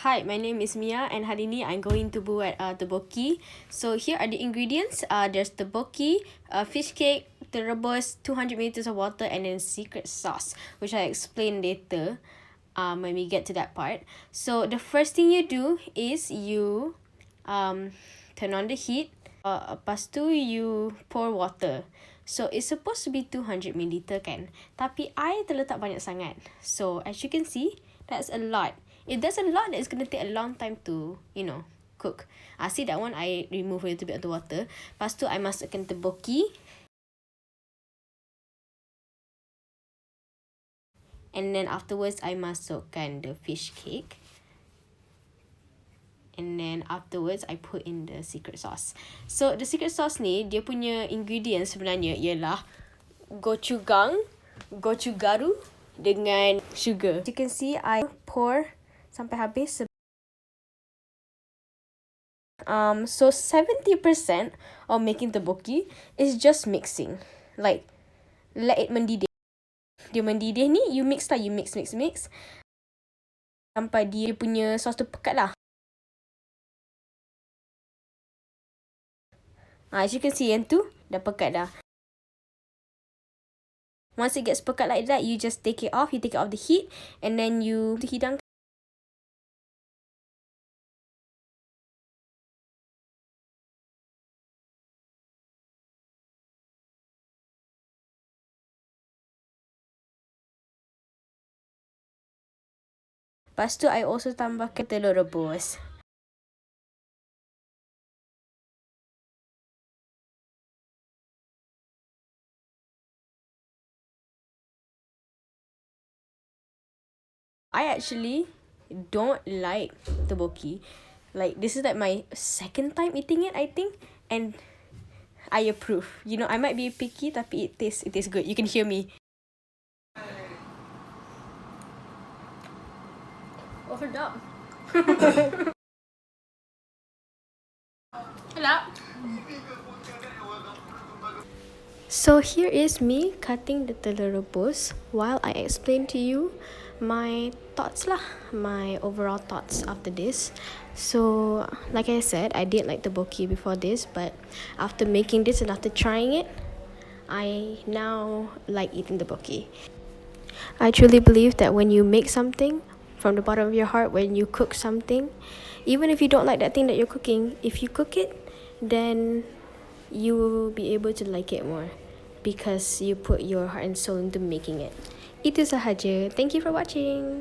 Hi, my name is Mia and hari ni I'm going to buat tteok-bokki. So here are the ingredients. There's tteok-bokki, fish cake, telur rebus, 200 ml of water, and then secret sauce, which I explain later when we get to that part. So the first thing you do is you turn on the heat. Lepas tu you pour water. So it's supposed to be 200 ml kan. Tapi I terletak banyak sangat. So as you can see, that's a lot. If there's a lot, it's gonna take a long time to, cook. See that one, I remove a little bit of the water. Lepas tu, I masukkan tteok-bokki. And then afterwards, I masukkan the fish cake. And then afterwards, I put in the secret sauce. So, the secret sauce ni, dia punya ingredients sebenarnya ialah gochujang, gochugaru dengan sugar. You can see, I pour sampai habis. So 70% of making tteok-bokki is just mixing. Like, let it mendidih. Dia mendidih ni, you mix. Sampai dia punya sos tu pekat lah. As you can see, yang tu dah pekat dah. Once it gets pekat like that, you just take it off. You take it off the heat. And then you hidang. Lepas tu, I also tambahkan telur rebus. I actually don't like tteok-bokki. Like, this is like my second time eating it, I think. And I approve. I might be picky, tapi it tastes good. You can hear me. Oh, sedap. Hello. So here is me cutting the telur rebus while I explain to you my thoughts lah, my overall thoughts after this. So like I said, I did like tteok-bokki before this, but after making this and after trying it, I now like eating tteok-bokki. I truly believe that when you make something from the bottom of your heart, when you cook something, even if you don't like that thing that you're cooking, if you cook it, then you will be able to like it more because you put your heart and soul into making it. Itu sahaja. Thank you for watching.